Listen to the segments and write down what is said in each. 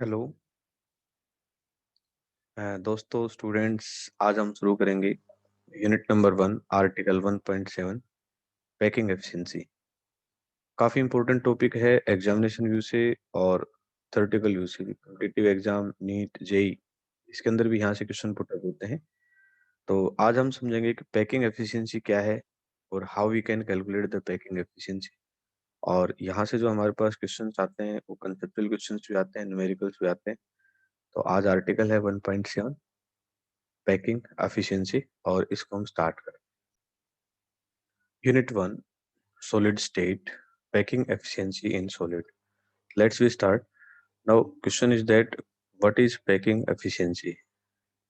Hello. दोस्तों students, आज हम शुरू करेंगे unit number 1 article 1.7 packing efficiency. काफ़ी इंपॉर्टेंट टॉपिक है एग्जामिनेशन व्यू से और थ्योरेटिकल व्यू से भी। कॉम्पिटिटिव एग्जाम नीट जेई इसके अंदर भी यहाँ से क्वेश्चन पुट अप होते हैं। तो आज हम समझेंगे कि पैकिंग एफिशिएंसी क्या है और how we can calculate the packing efficiency. और यहाँ से जो हमारे पास क्वेश्चन आते हैं वो कंसेप्चुअल क्वेश्चन भी आते हैं, न्यूमेरिकल्स भी आते हैं। तो आज आर्टिकल है 1.7 पैकिंग एफिशिएंसी और इसको हम स्टार्ट करें। Unit 1 solid state packing efficiency in solid. Let's we start. Now question is that what is packing efficiency?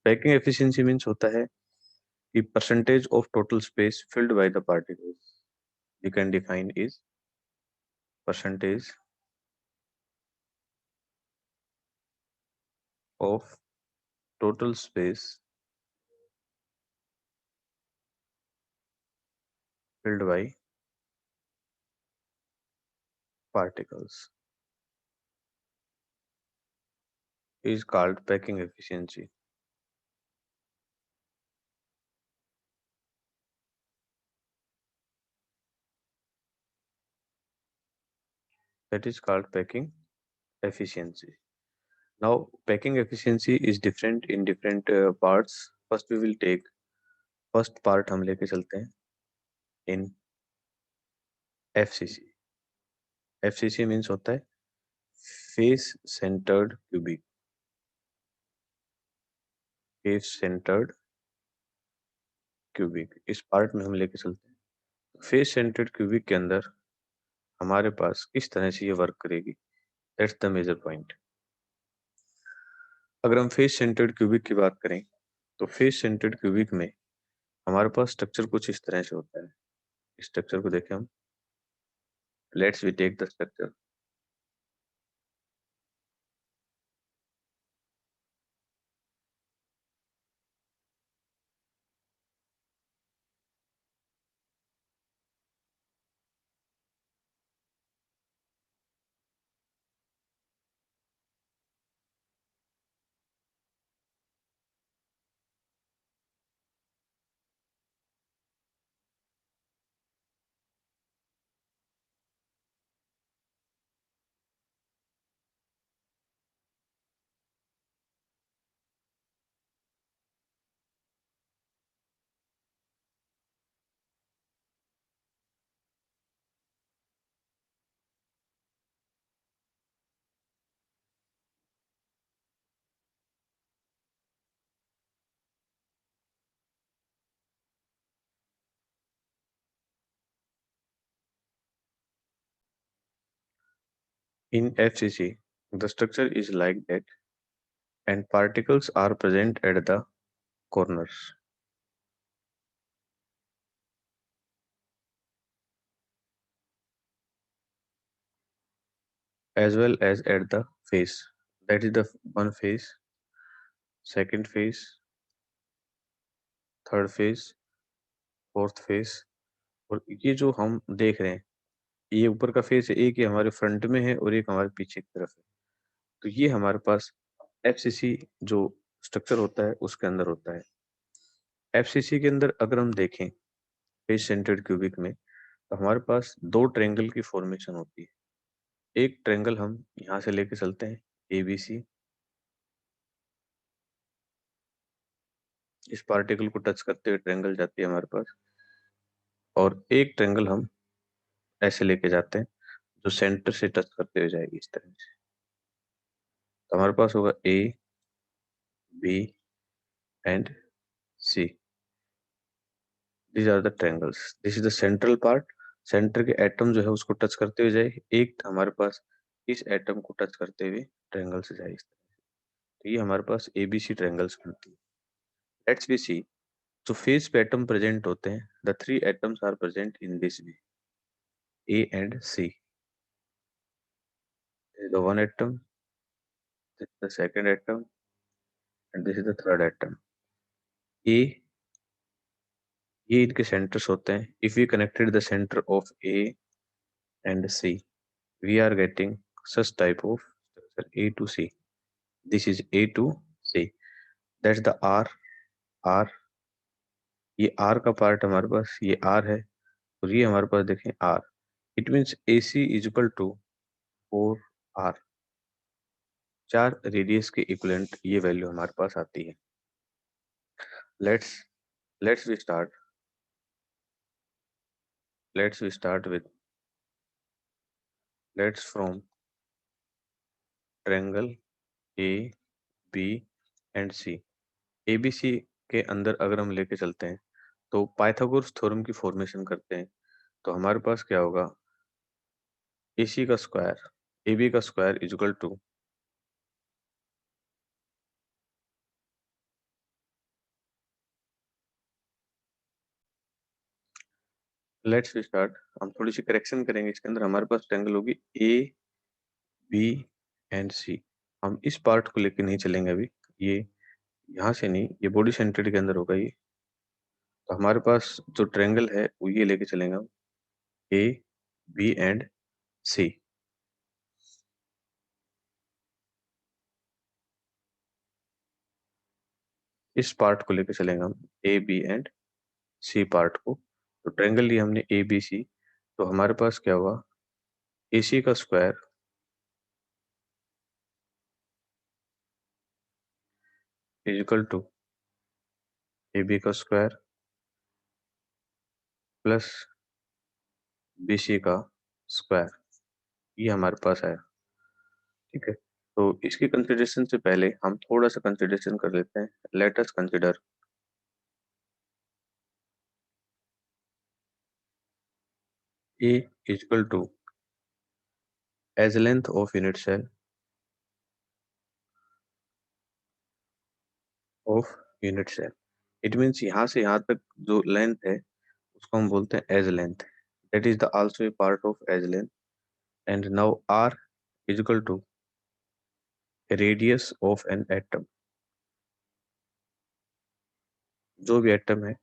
Packing efficiency means होता है कि percentage of total space filled by the particles. We can define is percentage of total space filled by particles is called packing efficiency. That is called packing efficiency. Now packing efficiency is different in different parts. First we will take first part हम लेके चलते हैं in FCC. FCC means होता है face centred cubic. Face centred cubic इस part में हम लेके चलते हैं। फेस सेंटर्ड क्यूबिक के अंदर हमारे पास किस तरह से ये वर्क करेगी, दैट्स द मेजर पॉइंट। अगर हम फेस सेंटर्ड क्यूबिक की बात करें तो फेस सेंटर्ड क्यूबिक में हमारे पास स्ट्रक्चर कुछ इस तरह से होता है। स्ट्रक्चर को देखें हम, let's we take the structure. In FCC, the structure is like that and particles are present at the corners as well as at the face. That is the one face, second face, third phase, fourth phase. और ये जो हम देख रहे हैं, ये ऊपर का फेस है, एक ये हमारे फ्रंट में है और एक हमारे पीछे की तरफ है। तो ये हमारे पास एफसीसी जो स्ट्रक्चर होता है उसके अंदर होता है। एफसीसी के अंदर अगर हम देखें फेस सेंटर्ड क्यूबिक में, तो हमारे पास दो ट्रायंगल की फॉर्मेशन होती है। एक ट्रायंगल हम यहाँ से लेके चलते हैं एबीसी, इस पार्टिकल को टच करते हुए ट्रायंगल जाती है हमारे पास। और एक ट्रायंगल हम ऐसे लेके जाते हैं जो सेंटर से टच करते हुए जाएगी इस तरह से। तो हमारे पास होगा A, B and C. These are the triangles. This is the central part. Centre के एटम जो है उसको टच करते हुए जाए, एक हमारे पास इस एटम को टच करते हुए ट्रायंगल से जाए इस तरह से। तो ये हमारे पास एबीसी ट्रायंगल्स बनती है। लेट्स बी सी, जो फेस पे एटम प्रेजेंट होते हैं, the three atoms are present in this way, A and C. The one atom, the second atom and this is the third atom. A, ये इनके centres होते हैं। If we connected the centre of A and C, we are getting such type of structure A to C. This is a to c, that's the are. R, ये r का part हमारे पास, ये are है और ये हमारे पास देखें r. It means a C is equal to 4 r. 4 radius के इक्विवेलेंट ये वैल्यू हमारे पास आती है। Let's let's we start let's we start with let's from triangle A B and c. A B c के अंदर अगर हम लेके चलते हैं तो पाइथागोरस थ्योरम की फॉर्मेशन करते हैं, तो हमारे पास क्या होगा, ए सी का स्क्वायर ए बी का square is equal to, let's we start, हम थोड़ी सी करेक्शन करेंगे इसके अंदर। हमारे पास ट्रायंगल होगी ए बी एंड सी। हम इस पार्ट को लेके नहीं चलेंगे अभी, ये यहाँ से नहीं, ये बॉडी सेंटर्ड के अंदर होगा ये। तो हमारे पास जो ट्रायंगल है वो ये लेके चलेंगे हम, ए बी एंड सी। इस पार्ट को लेके चलेंगे हम, a B and c part को। तो ट्रायंगल लिया हमने ए बी सी, तो हमारे पास क्या हुआ, ए सी का square is equal to A b का स्क्वायर प्लस बी सी का स्क्वायर, ये हमारे पास है। ठीक है, तो इसकी कंसिडरेशन से पहले हम थोड़ा सा कंसिडरेशन कर लेते हैं। Let us consider a is equal to edge length of unit cell of unit cell. It means यहाँ से यहाँ तक जो लेंथ है उसको हम बोलते हैं edge length. That is the also a part of edge length. And now R is equal to radius of an atom. जो भी एटम है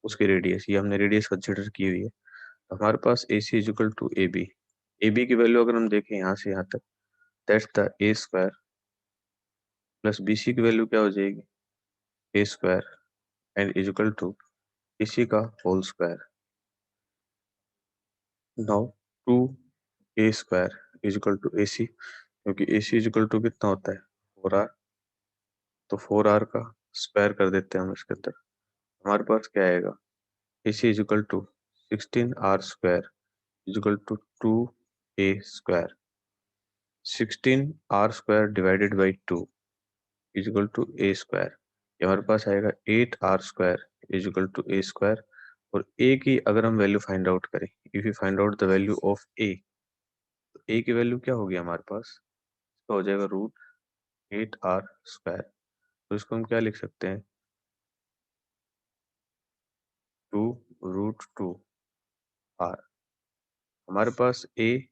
उसकी रेडियस, ये हमने रेडियस कंसिडर की हुई है। तो हमारे पास A C is equal to A B. A B की वैल्यू अगर हम देखें यहाँ से यहाँ तक, that's the A square plus B C की वैल्यू क्या हो जाएगी, A square and is equal to A सी का whole square. Now two A square is equal to A C, क्योंकि A C is equal to कितना होता है, 4 are. तो 4 आर का स्क्वायर कर देते हैं हम इसके अंदर। हमारे पास क्या आएगा, A C is equal to 16 r square is equal to 2 a square. 16 r square divided by 2 is equal to A square. ये हमारे पास आएगा 8 r square is equal to A square. और ए की अगर हम वैल्यू फाइंड आउट करें, if you find out the value of a, तो ए की वैल्यू क्या होगी हमारे पास, इसका हो जाएगा √8 आर स्क्वायर। तो इसको हम क्या लिख सकते हैं, 2√2 आर। हमारे पास ए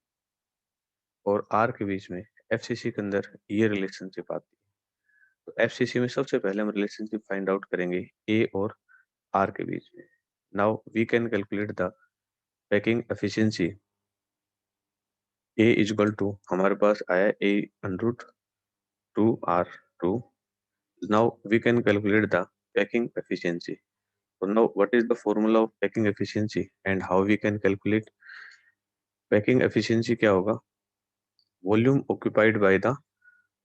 और आर के बीच में एफसीसी के अंदर ये रिलेशनशिप आती है। तो एफसीसी में सबसे पहले हम रिलेशनशिप फाइंड आउट करेंगे ए और आर के बीच में। Now we can calculate the packing efficiency. A is equal to हमारे पास आया A√2 R2। Now we can calculate the packing efficiency. So now what is the formula of packing efficiency and how we can calculate packing efficiency? क्या होगा, volume occupied by the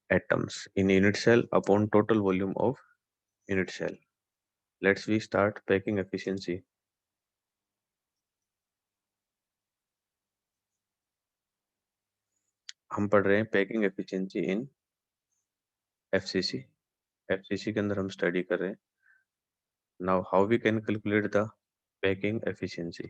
atoms in unit cell upon total volume of unit cell. Let's we start packing efficiency. हम पढ़ रहे हैं packing efficiency in FCC. FCC के अंदर हम study कर रहे हैं। Now how we can calculate the packing efficiency.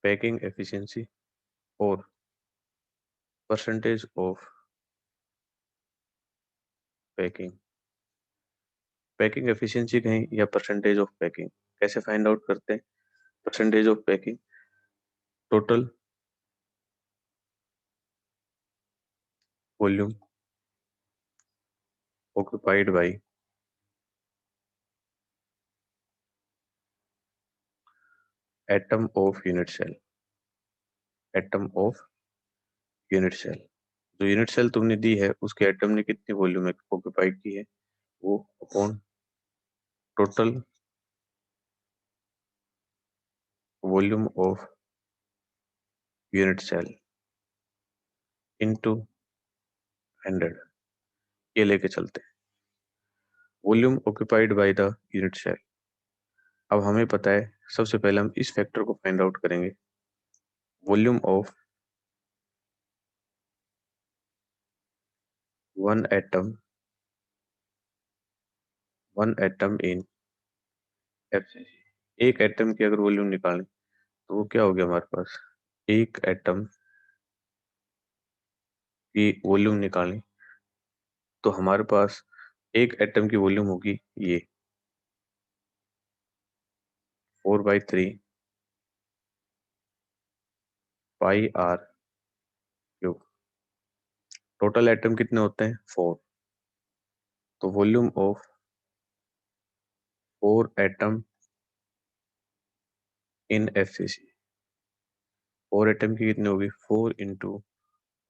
Packing efficiency और percentage of packing. Packing efficiency कहें या परसेंटेज ऑफ पैकिंग, कैसे फाइंड आउट करते हैं, percentage of packing total volume occupied by atom of unit cell। Atom of unit cell. जो unit cell तुमने दी है उसके एटम ने कितनी वॉल्यूम ऑक्यूपाइड की है, वो upon total volume of unit cell into 100, ये लेके चलते हैं। Volume occupied by the unit cell. अब हमें पता है, सबसे पहले हम इस फैक्टर को फाइंड आउट करेंगे। Volume of one atom in FCC. एक एटम की अगर वॉल्यूम निकालें तो वो क्या हो गया हमारे पास, एक एटम की वॉल्यूम निकालें तो हमारे पास एक एटम की वॉल्यूम होगी ये 4/3 पाई आर क्यूब। टोटल एटम कितने होते हैं, 4। तो volume of 4 atom in FCC, 4 atom की कितनी होगी, 4 into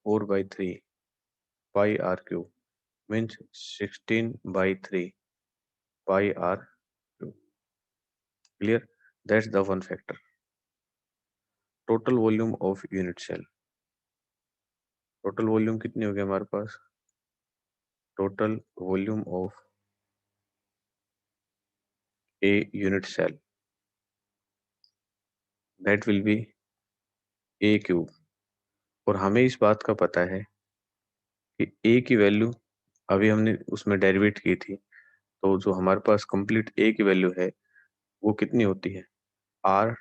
4/3 pi are cube, means 16/3 pi are cube. Clear, that's the one factor. Total volume of unit cell, total volume कितनी होगी हमारे पास, total volume of a unit cell, that will be a cube. और हमें इस बात का पता है कि ए की वैल्यू अभी हमने उसमें डेरिवेट की थी, तो जो हमारे पास कंप्लीट ए की वैल्यू है वो कितनी होती है, आर,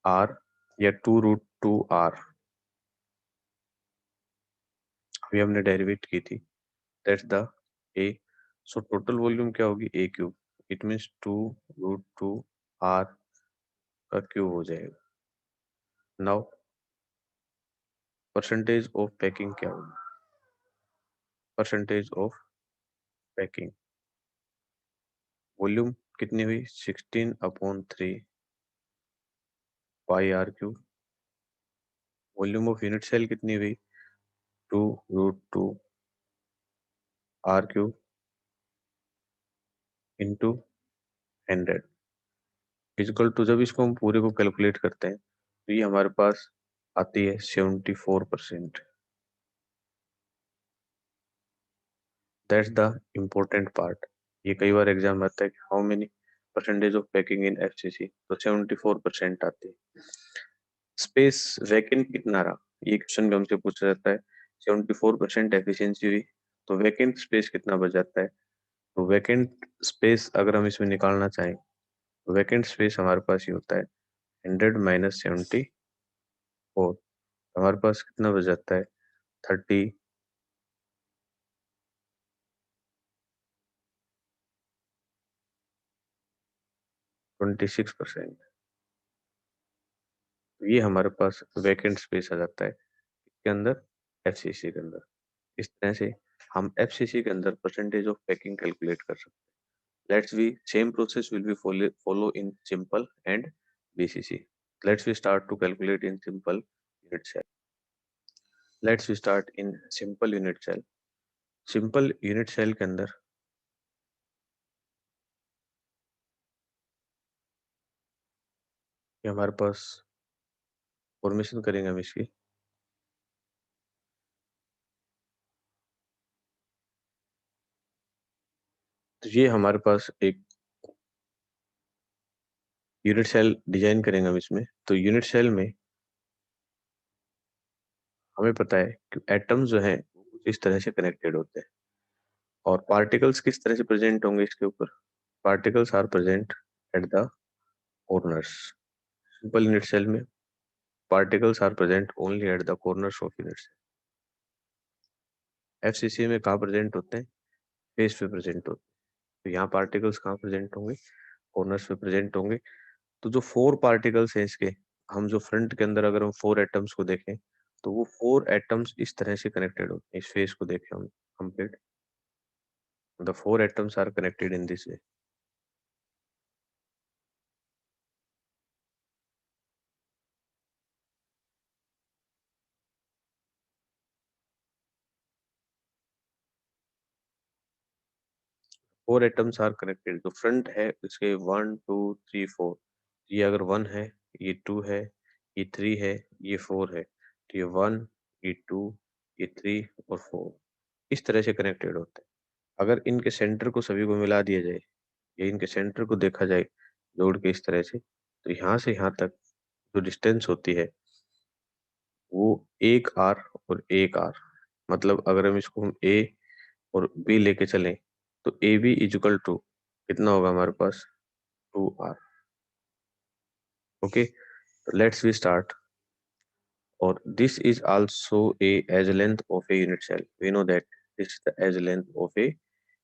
आर या 2√2 आर, अभी हमने डेरिवेट की थी, that's the A. So total volume क्या होगी, ए क्यूब, इट मीन्स 2√2 आर का क्यूब हो जाएगा। नाउ परसेंटेज ऑफ पैकिंग क्या होगी, परसेंटेज ऑफ पैकिंग, वॉल्यूम कितनी हुई 16/3 pi are cube, volume of unit cell कितनी हुई 2√2 r cube into 100 is equal to, जब इसको हम पूरे को कैलकुलेट करते हैं तो ये हमारे पास आती है 74%। That's the important part. ये कई बार एग्जाम आता है कि how many percentage of packing in FCC, तो 74% आती है। स्पेस वैकेंट कितना रहा, ये क्वेश्चन भी हमसे पूछा जाता है। 74% एफिशिएंसी हुई, तो वैकेंट स्पेस कितना बच जाता है। तो वैकेंट स्पेस अगर हम इसमें निकालना चाहें तो वैकेंट स्पेस हमारे पास ये होता है 100 माइनस 74, हमारे पास कितना बच जाता है 26%। तो ये हमारे पास वैकेंट स्पेस आ जाता है इसके अंदर, एफसीसी के अंदर। इस तरह से हम एफसीसी के अंदर परसेंटेज ऑफ पैकिंग कैलकुलेट कर सकते हैं। Let's we same process will be follow in simple and BCC. Let's we start to calculate in simple unit cell. Let's we start in simple unit cell. Simple unit cell के अंदर ये हमारे पास formation करेंगे हम इसकी। तो ये हमारे पास एक यूनिट सेल डिजाइन करेंगे हम इसमें। तो यूनिट सेल में हमें पता है कि एटम जो है इस तरह से कनेक्टेड होते हैं, और पार्टिकल्स किस तरह से प्रेजेंट होंगे इसके ऊपर, particles are present at the corners. Simple unit cell में particles are present only at the corners of unit cell. FCC में कहाँ प्रेजेंट होते हैं, फेस पे प्रेजेंट होते हैं। तो यहाँ पार्टिकल्स कहाँ प्रेजेंट होंगे, कॉर्नर्स पे प्रेजेंट होंगे। तो जो 4 पार्टिकल्स हैं इसके, हम जो फ्रंट के अंदर अगर हम 4 एटम्स को देखें तो वो 4 एटम्स इस तरह से कनेक्टेड होते हैं। इस फेस को देखें हम complete, the 4 atoms are connected in this way. 4 atoms are connected. जो फ्रंट है इसके 1 2 3 4, ये अगर 1 है, ये 2 है, ये 3 है, ये 4 है, तो ये 1, ये 2, ये 3 और 4 इस तरह से कनेक्टेड होते हैं। अगर इनके सेंटर को सभी को मिला दिया जाए या इनके सेंटर को देखा जाए जोड़ के इस तरह से यहाँ से यहाँ तक जो डिस्टेंस होती है वो 1 r और 1 r। मतलब अगर हम ए और बी लेके चलें तो ए बी इजिकल टू कितना होगा हमारे पास 2r। ओके, तो लेट्स वी स्टार्ट। और this is also a edge length of a unit cell. We know that this is the edge length of a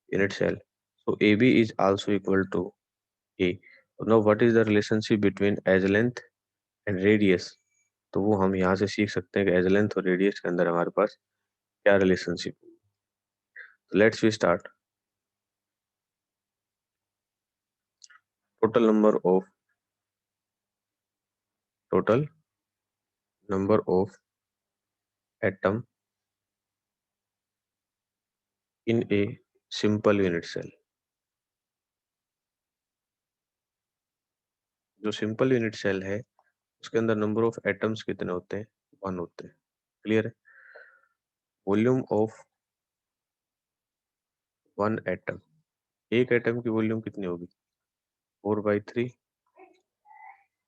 unit cell. So AB is also equal to A. Now what is the relationship between edge length and radius? तो वो हम यहाँ से सीख सकते हैं कि edge length और radius के अंदर हमारे पास क्या relationship. Let's we start. Total number of total number of atom in a simple unit cell. जो सिंपल यूनिट सेल है उसके अंदर नंबर ऑफ एटम्स कितने होते हैं, 1 होते हैं। क्लियर है। वॉल्यूम ऑफ 1 एटम, एक एटम की वॉल्यूम कितनी होगी 4/3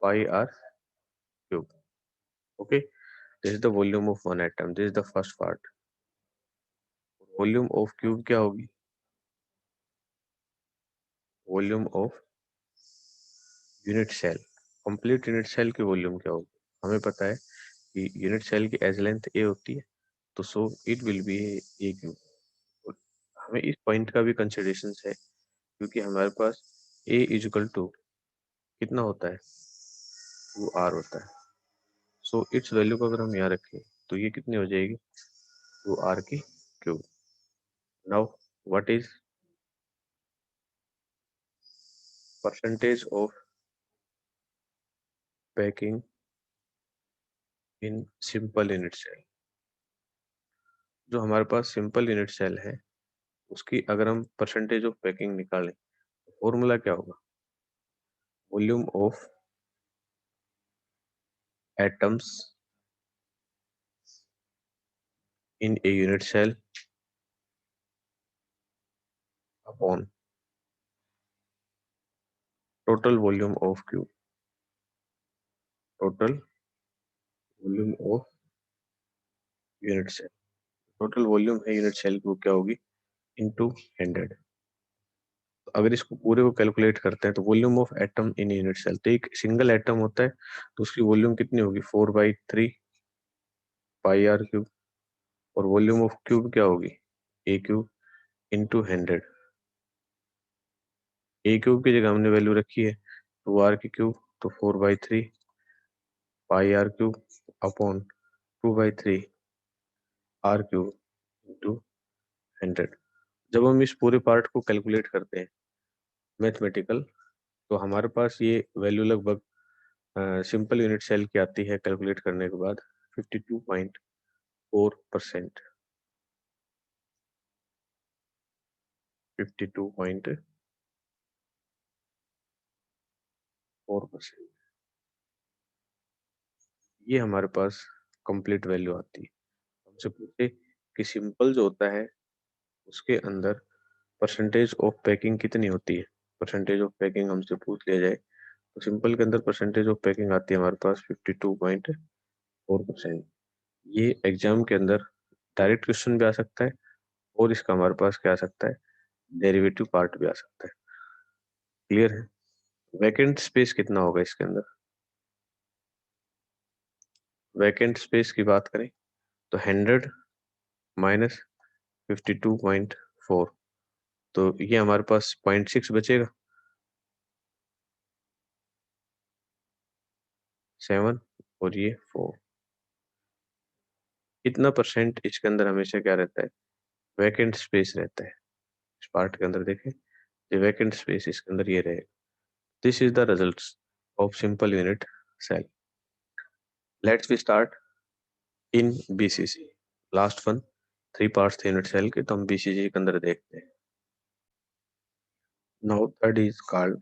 पाई आर क्यूब। Okay, this is the volume of 1 atom, this is the first part. Volume of cube क्या होगी, volume of unit cell. Complete unit cell की वॉल्यूम क्या होगी, हमें पता है कि यूनिट सेल की एज लेंथ ए होती है, तो so it will be a cube. हमें इस पॉइंट का भी कंसिडरेशन है क्योंकि हमारे पास ए इजिकल टू कितना होता है 2r होता है। सो इट्स वैल्यू को अगर हम यहाँ रखें तो ये कितनी हो जाएगी 2r की cube. Now what is percentage of packing in simple unit cell. जो हमारे पास सिंपल यूनिट सेल है उसकी अगर हम परसेंटेज ऑफ पैकिंग निकालें तो फॉर्मूला क्या होगा, volume of atoms in a unit cell upon total volume of cube. Total volume of unit cell, total volume है यूनिट सेल की वो क्या होगी इनटू 100। तो अगर इसको पूरे को कैलकुलेट करते हैं तो volume of atom in unit cell, तो एक सिंगल एटम होता है तो उसकी वॉल्यूम कितनी होगी 4/3 पाई आर क्यूब। और वॉल्यूम ऑफ क्यूब क्या होगी ए क्यूब इंटू 100। ए क्यूब की जगह हमने वैल्यू रखी है 2r की क्यूब, तो 4/3 पाई are cube upon 2/3 r cube into 100। जब हम इस पूरे पार्ट को कैलकुलेट करते हैं मैथमेटिकल, तो हमारे पास ये वैल्यू लगभग सिंपल यूनिट सेल की आती है कैलकुलेट करने के बाद 52.4%। 52.4%। ये हमारे पास कंप्लीट वैल्यू आती है। हमसे पूछे कि सिंपल जो होता है उसके अंदर परसेंटेज ऑफ पैकिंग कितनी होती है, परसेंटेज ऑफ पैकिंग हमसे पूछ लिया जाए तो सिंपल के अंदर परसेंटेज ऑफ पैकिंग आती है हमारे पास 52.4%। ये एग्जाम के अंदर डायरेक्ट क्वेश्चन भी आ सकता है और इसका हमारे पास क्या आ सकता है डेरिवेटिव पार्ट भी आ सकता है। क्लियर है। वैकेंट स्पेस कितना होगा इसके अंदर, वैकेंट स्पेस की बात करें तो 100 माइनस 52.4, तो ये हमारे पास 0.6 बचेगा, 7 और ये 4। इतना परसेंट इसके अंदर हमेशा क्या रहता है वैकेंट स्पेस रहता है। इस पार्ट के अंदर देखें ये वैकेंट स्पेस इसके अंदर ये रहेगा। This is the results of simple unit cell. Let's we start in BCC. Last one 3 parts थे यूनिट सेल के, तो हम बीसीसी के अंदर देखते हैं। Now third is called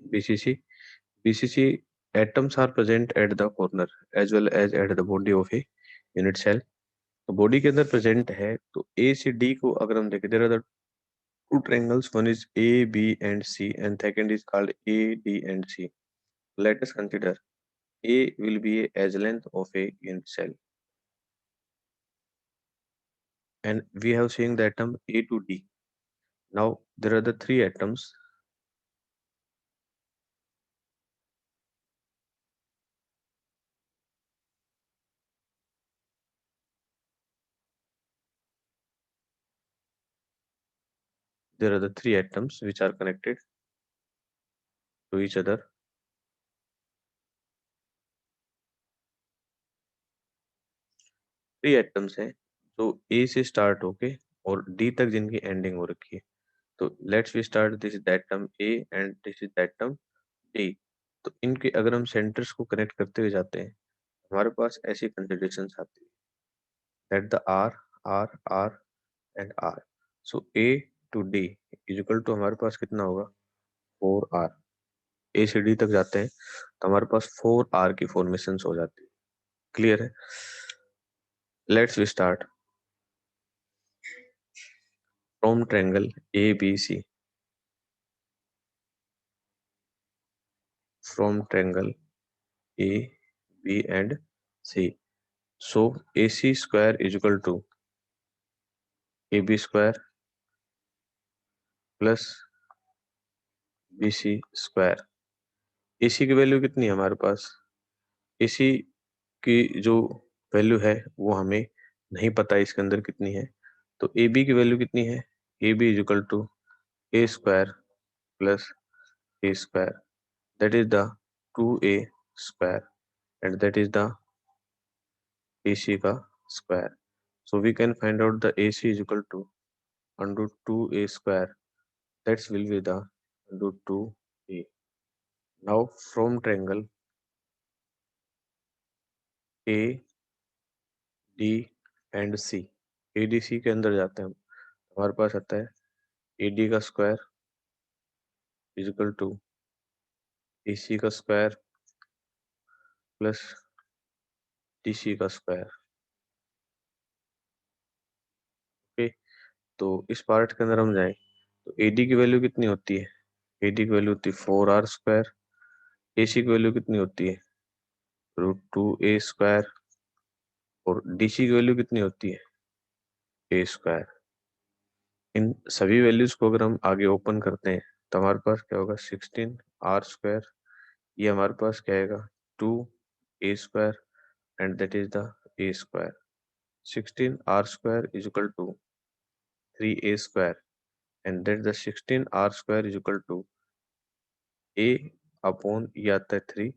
BCC. BCC atoms are present at the corner as well as at the body of a unit cell. तो body के अंदर प्रेजेंट है, तो ए से डी को अगर हम देखें, there are the two triangles, one is A B and C and second is called A D and C. Let us consider A will be a edge length of a unit cell, and we have seen the atom A to D. Now there are the three atoms. There are the three atoms which are connected to each other. Three atoms हैं जो ए से start होके और D तक जिनकी ending हो रखी है. तो let's we start, this is atom A and this is atom D. तो इनके अगर हम सेंटर्स को कनेक्ट करते हुए जाते हैं, हमारे पास ऐसी कंसिडरेशंस आती है that the are R R and R. So A to D is equal to हमारे पास कितना होगा, 4R. ए से डी तक जाते हैं तो हमारे पास 4R की फॉर्मेशन हो जाती है. क्लियर है? Let's we start from triangle A B C. From triangle A B and C. So A C square is equal to A B square plus B C square. A C की value कितनी है हमारे पास? A C की जो value है वो हमें नहीं पता इसके अंदर कितनी है. तो ए बी की वैल्यू कितनी है? A B is equal to A square plus a square, that is the 2a square, and that is the AC का square. So we can find out the AC is equal to under 2a square, that will be the under 2a. Now from triangle A D and C, ADC के अंदर जाते हैं हम, हमारे पास आता है AD का square is equal to AC का स्क्वायर प्लस DC का स्क्वायर. ओके, तो इस पार्ट के अंदर हम जाएं तो AD की वैल्यू कितनी होती है? AD की वैल्यू होती है 4R स्क्वायर. AC की वैल्यू कितनी होती है? √2a square. और DC की वैल्यू कितनी होती है? a square. इन सभी वैल्यूज को अगर हम आगे ओपन करते हैं तो हमारे पास क्या होगा, 16R स्क्वायर. ये हमारे पास क्या आएगा, 2a square and that is the a square. 16R square is equal to 3a square and that the 16R square is equal to a upon ये आता है 3.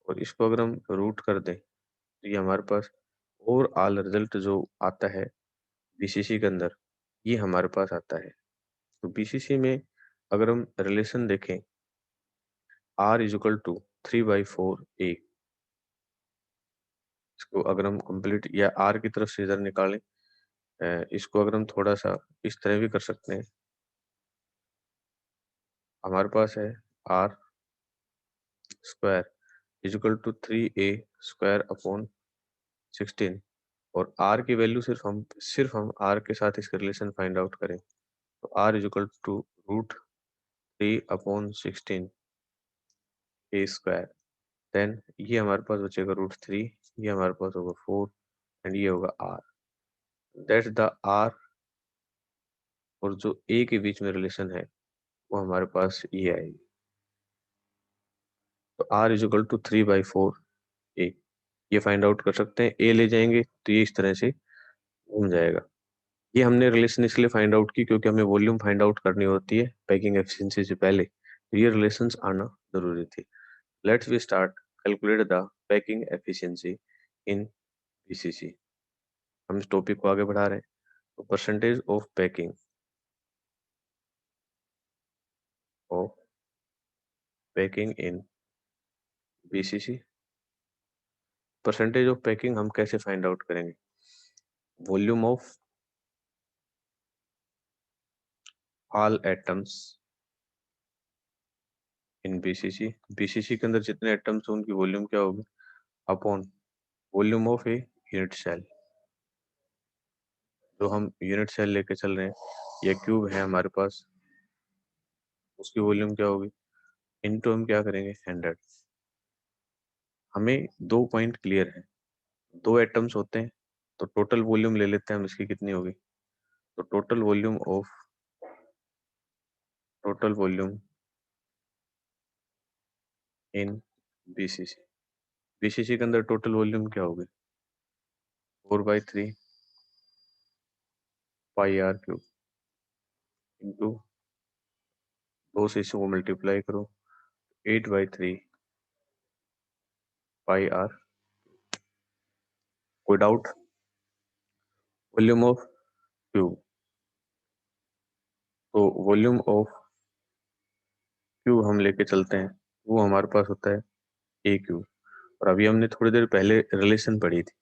और इसको अगर हम रूट कर दें तो ये हमारे पास ओवरऑल रिजल्ट जो आता है बीसीसी के अंदर, ये हमारे पास आता है. तो बीसीसी में अगर हम रिलेशन देखें, R is equal to 3/4a. इसको अगर हम कंप्लीट या R की तरफ से इधर निकालें, इसको अगर हम थोड़ा सा इस तरह भी कर सकते हैं. हमारे पास है R square is equal to 3a square upon 16. और R की वैल्यू सिर्फ हम R के साथ इसका रिलेशन फाइंड आउट करें तो R is equal to √3/16 a square. Then ये हमारे पास बचेगा √3, ये हमारे पास होगा 4 एंड ये होगा R. That's the R. और जो A के बीच में रिलेशन है वो हमारे पास ये आएगी. तो R is equal to 3/4a. ये फाइंड आउट कर सकते हैं. A ले जाएंगे तो ये इस तरह से घूम जाएगा. ये हमने रिलेशन इसलिए फाइंड आउट की क्योंकि हमें वॉल्यूम फाइंड आउट करनी होती है पैकिंग एफिशिएंसी से पहले, तो ये रिलेशंस आना जरूरी थी. Let's we start calculate the packing efficiency in BCC. हम इस टॉपिक को आगे बढ़ा रहे हैं. तो percentage of packing in BCC. Percentage of packing हम कैसे फाइंड आउट करेंगे? Volume of all atoms in BCC. BCC के अंदर जितने एटम्स हैं उनकी वॉल्यूम क्या होगी, upon volume of a unit cell. जो हम यूनिट सेल लेके चल रहे हैं, ये क्यूब है हमारे पास, उसकी वॉल्यूम क्या होगी, इनटू हम क्या करेंगे 100। हमें दो पॉइंट क्लियर है, दो एटम्स होते हैं तो टोटल वॉल्यूम ले लेते हैं हम, इसकी कितनी होगी, तो टोटल वॉल्यूम इन बीसीसी। बीसीसी के अंदर टोटल वॉल्यूम क्या होगी, 4/3 पाई आर क्यूब इंटू 2 से इसे को मल्टीप्लाई करो 8/3 पाई आर। कोई डाउट, वॉल्यूम ऑफ क्यूब, तो वॉल्यूम ऑफ क्यूब हम लेके चलते हैं, वो हमारे पास होता है ए क्यूब। और अभी हमने थोड़ी देर पहले रिलेशन पढ़ी थी,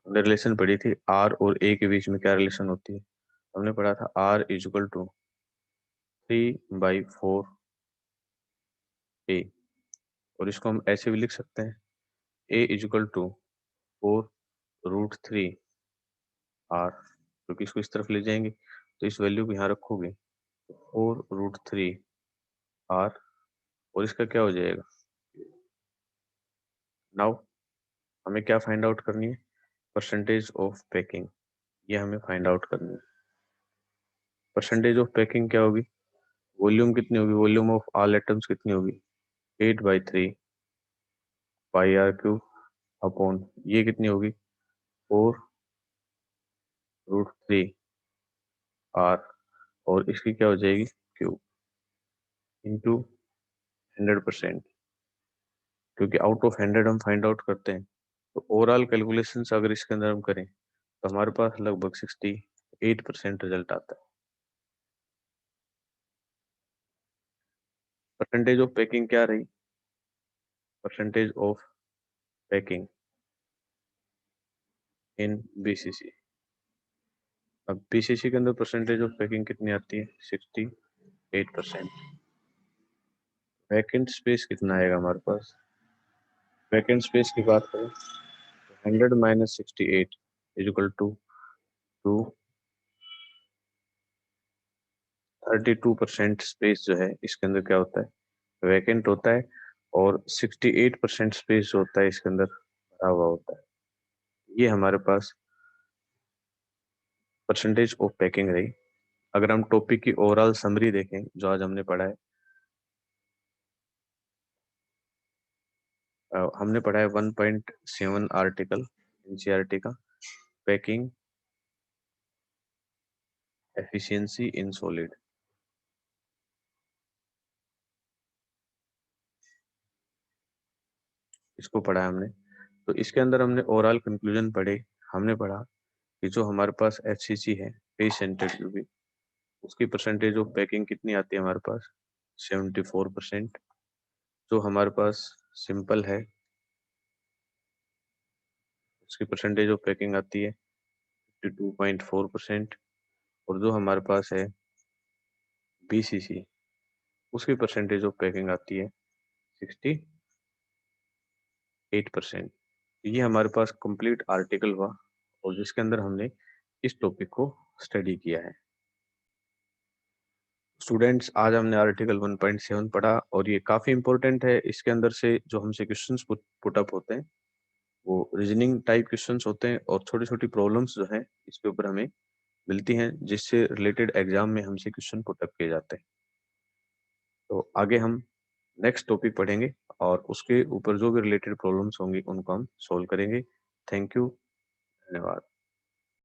हमने रिलेशन पढ़ी थी आर और ए के बीच में क्या रिलेशन होती है, हमने पढ़ा था आर इजक्वल टू 3/4 ए। और इसको हम ऐसे भी लिख सकते हैं, ए इजक्वल टू 4√3 आर, क्योंकि इसको इस तरफ ले जाएंगे तो इस वैल्यू को यहाँ रखोगे 4√3 आर, और इसका क्या हो जाएगा। नाउ हमें क्या फाइंड आउट करनी है, परसेंटेज ऑफ पैकिंग, ये हमें फाइंड आउट करनी है। परसेंटेज ऑफ पैकिंग क्या होगी, वॉल्यूम कितनी होगी, वॉल्यूम ऑफ ऑल एटम्स कितनी होगी 8/3 पाई आर क्यूब अपॉन ये कितनी होगी 4√3 आर, और इसकी क्या हो जाएगी क्यूब इंटू 100%, क्योंकि आउट ऑफ 100 हम फाइंड आउट करते हैं। तो ओवरऑल कैलकुलेशन अगर इसके अंदर हम करें तो हमारे पास लगभग 68% रिजल्ट आता है। परसेंटेज ऑफ पैकिंग क्या रही, percentage of packing in BCC. अब बीसीसी के अंदर परसेंटेज ऑफ पैकिंग कितनी आती है 68%। वैकेंट स्पेस कितना आएगा हमारे पास, वैकेंट स्पेस की बात करें 100 माइनस 68 इजिकल टू 32% स्पेस जो है इसके अंदर क्या होता है वैकेंट होता है, और 68% स्पेस जो होता है इसके अंदर भरा हुआ होता है। ये हमारे पास परसेंटेज ऑफ पैकिंग रही। अगर हम टॉपिक की ओवरऑल समरी देखें जो आज हमने पढ़ा है, हमने पढ़ा है 1.7 आर्टिकल एनसीईआरटी का, पैकिंग एफिशिएंसी इन सॉलिड। इसको पढ़ा है हमने। तो इसके अंदर हमने ओवरऑल कंक्लूजन पढ़े। हमने पढ़ा कि जो हमारे पास एचसीसी है, फेस सेंटर्ड क्यूबिक, उसकी परसेंटेज ऑफ पैकिंग कितनी आती है हमारे पास 74%। जो हमारे पास सिंपल है उसकी परसेंटेज ऑफ पैकिंग आती है 52.4%। और जो हमारे पास है बीसीसी, उसकी परसेंटेज ऑफ पैकिंग आती है 68%। ये हमारे पास कंप्लीट आर्टिकल हुआ और जिसके अंदर हमने इस टॉपिक को स्टडी किया है। स्टूडेंट्स, आज हमने आर्टिकल 1.7 पढ़ा और ये काफी इंपॉर्टेंट है। इसके अंदर से जो हमसे क्वेश्चंस पुट अप होते हैं वो रीजनिंग टाइप क्वेश्चंस होते हैं, और छोटी छोटी प्रॉब्लम्स जो हैं इसके ऊपर हमें मिलती हैं, जिससे रिलेटेड एग्जाम में हमसे क्वेश्चन पुट अप किए जाते हैं। तो आगे हम नेक्स्ट टॉपिक पढ़ेंगे और उसके ऊपर जो भी रिलेटेड प्रॉब्लम्स होंगी उनको हम सोल्व करेंगे। थैंक यू, धन्यवाद।